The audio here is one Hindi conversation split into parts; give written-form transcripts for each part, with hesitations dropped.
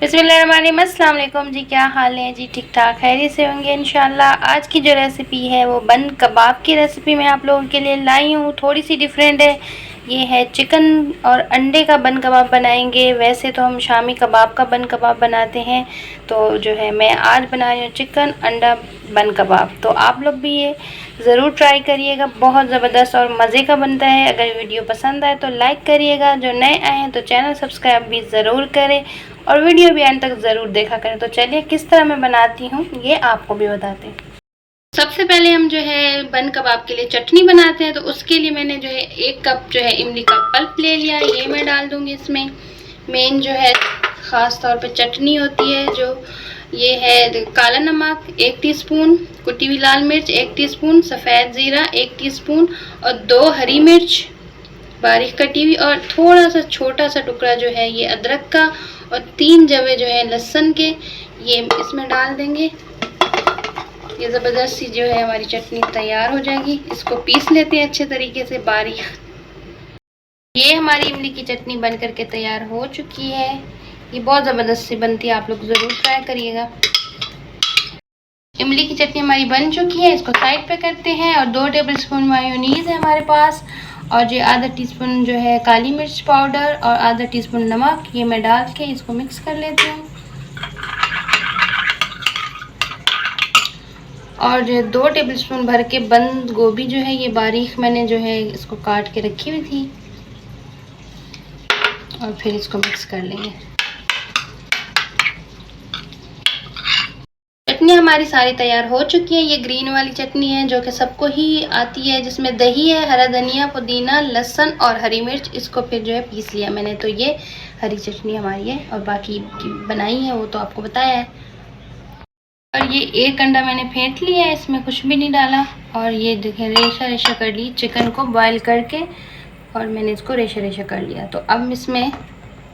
बिस्मिल्लाहिर्रहमानिर्रहीम। अस्सलाम वालेकुम जी, क्या हाल है जी? ठीक ठाक खैरियत से होंगे इंशाल्लाह। आज की जो रेसिपी है वो बन कबाब की रेसिपी मैं आप लोगों के लिए लाई हूँ। थोड़ी सी डिफरेंट है। ये है चिकन और अंडे का बन कबाब बनाएंगे। वैसे तो हम शामी कबाब का बन कबाब बनाते हैं, तो जो है मैं आज बना रही हूँ चिकन अंडा बन कबाब। तो आप लोग भी ये ज़रूर ट्राई करिएगा, बहुत ज़बरदस्त और मज़े का बनता है। अगर वीडियो पसंद आए तो लाइक करिएगा, जो नए आए हैं तो चैनल सब्सक्राइब भी ज़रूर करें और वीडियो भी अंत तक ज़रूर देखा करें। तो चलिए किस तरह मैं बनाती हूँ ये आपको भी बताते हैं। सबसे पहले हम जो है बन कबाब के लिए चटनी बनाते हैं, तो उसके लिए मैंने जो है 1 कप जो है इमली का पल्प ले लिया। ये मैं डाल दूँगी इसमें। मेन जो है ख़ास तौर पे चटनी होती है, जो ये है काला नमक 1 टीस्पून, कुटी हुई लाल मिर्च 1 टीस्पून, सफ़ेद ज़ीरा 1 टीस्पून और 2 हरी मिर्च बारीक कटी हुई और थोड़ा सा छोटा सा टुकड़ा जो है ये अदरक का और 3 जवे जो है लहसुन के, ये इसमें डाल देंगे। ये ज़बरदस्त सी जो है हमारी चटनी तैयार हो जाएगी। इसको पीस लेते हैं अच्छे तरीके से बारीक। ये हमारी इमली की चटनी बन करके तैयार हो चुकी है। ये बहुत ज़बरदस्त सी बनती है, आप लोग ज़रूर ट्राई करिएगा। इमली की चटनी हमारी बन चुकी है, इसको साइड पे करते हैं। और 2 टेबलस्पून मायोनीज़ है हमारे पास, और ये आधा टीस्पून जो है काली मिर्च पाउडर और आधा टीस्पून नमक, ये मैं डाल के इसको मिक्स कर लेती हूँ। और जो 2 टेबलस्पून भर के बंद गोभी जो है ये बारीक मैंने जो है इसको काट के रखी हुई थी, और फिर इसको मिक्स कर लेंगे। चटनी हमारी सारी तैयार हो चुकी है। ये ग्रीन वाली चटनी है जो कि सबको ही आती है, जिसमें दही है, हरा धनिया, पुदीना, लहसुन और हरी मिर्च। इसको फिर जो है पीस लिया मैंने। तो ये हरी चटनी हमारी है, और बाकी बनाई है वो तो आपको बताया है। और ये 1 अंडा मैंने फेंट लिया है, इसमें कुछ भी नहीं डाला। और ये देखें रेशा रेशा कर ली चिकन को बॉयल करके, और मैंने इसको रेशा रेशा कर लिया। तो अब इसमें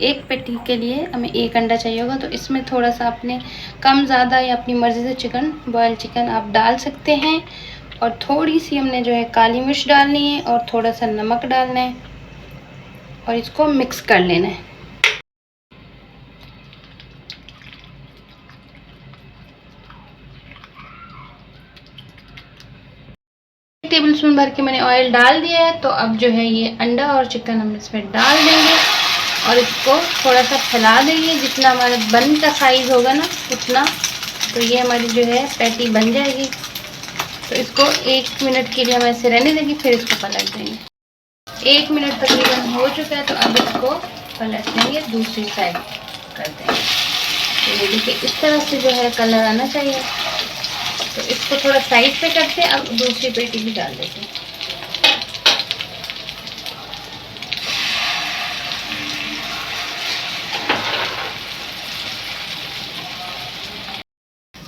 1 पेटी के लिए हमें 1 अंडा चाहिए होगा, तो इसमें थोड़ा सा अपने कम ज़्यादा या अपनी मर्ज़ी से चिकन बॉयल चिकन आप डाल सकते हैं। और थोड़ी सी हमने जो है काली मिर्च डालनी है और थोड़ा सा नमक डालना है, और इसको मिक्स कर लेना है। टेबलस्पून भर के मैंने ऑयल डाल दिया है। तो अब जो है ये अंडा और चिकन हम इसमें डाल देंगे और इसको थोड़ा सा फैला देंगे, जितना हमारा बन का साइज़ होगा ना उतना। तो ये हमारी जो है पैटी बन जाएगी। तो इसको 1 मिनट के लिए हम ऐसे रहने देंगे, फिर इसको पलट देंगे। 1 मिनट तकरीबन हो चुका है, तो अब इसको पलट देंगे, दूसरी साइड कर देंगे। तो ये देखिए इस तरह से जो है कलर आना चाहिए। तो इसको थोड़ा साइड पे करते हैं। अब दूसरी पेटी भी डाल देते हैं।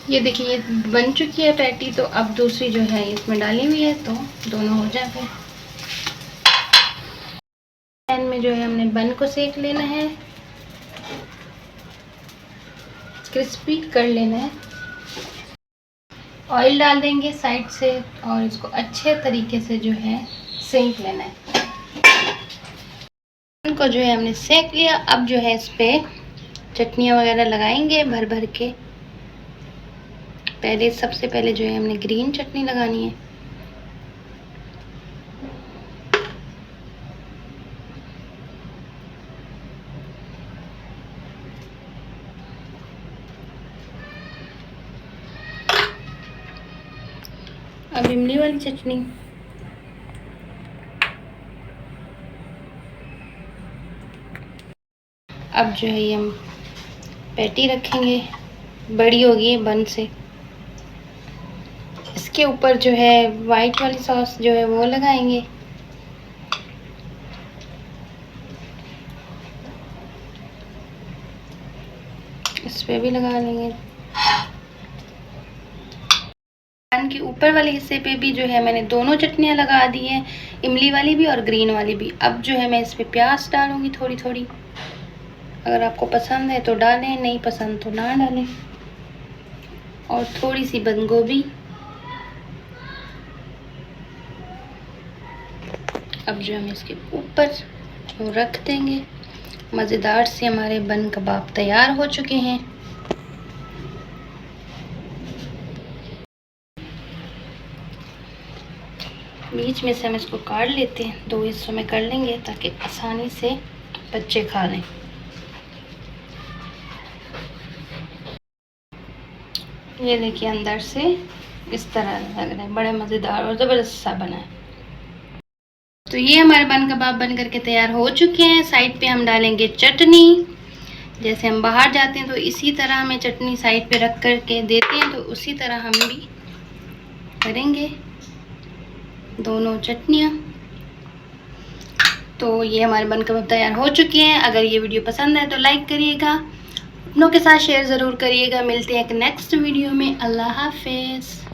ये देखिए ये बन चुकी है पैटी। तो अब दूसरी जो है इसमें डाली हुई है, तो दोनों हो जाते हैं। पैन में जो है हमने बन को सेक लेना है, क्रिस्पी कर लेना है। ऑयल डाल देंगे साइड से और इसको अच्छे तरीके से जो है सेक लेना है। बन को जो है हमने सेक लिया। अब जो है इस पे चटनियाँ वगैरह लगाएंगे भर भर के। पहले सबसे पहले जो है हमने ग्रीन चटनी लगानी है। अब इमली वाली चटनी, अब जो है ये हम पैटी रखेंगे, बड़ी होगी बन से। इसके ऊपर जो है वाइट वाली सॉस जो है वो लगाएंगे। इस पे भी लगा लेंगे। पैन के ऊपर वाले हिस्से पे भी जो है मैंने दोनों चटनियाँ लगा दी हैं, इमली वाली भी और ग्रीन वाली भी। अब जो है मैं इस पे प्याज डालूंगी थोड़ी थोड़ी। अगर आपको पसंद है तो डालें, नहीं पसंद तो ना डालें। और थोड़ी सी बंद गोभी। अब जो हम इसके ऊपर रख देंगे मज़ेदार से हमारे बन कबाब तैयार हो चुके हैं। बीच में से हम इसको काट लेते हैं, 2 हिस्सों में कर लेंगे ताकि आसानी से बच्चे खा लें। ये देखिए अंदर से इस तरह लग रहा है, बड़े मज़ेदार और ज़बरदस्त सा बना है। तो ये हमारे बन कबाब बन करके तैयार हो चुके हैं। साइड पे हम डालेंगे चटनी। जैसे हम बाहर जाते हैं तो इसी तरह हमें चटनी साइड पे रख कर के देते हैं, तो उसी तरह हम भी करेंगे दोनों चटनियाँ। तो ये हमारे बन कबाब तैयार हो चुके हैं। अगर ये वीडियो पसंद है तो लाइक करिएगा, अपनों के साथ शेयर ज़रूर करिएगा। मिलते हैं एक नेक्स्ट वीडियो में। अल्लाह हाफिज़।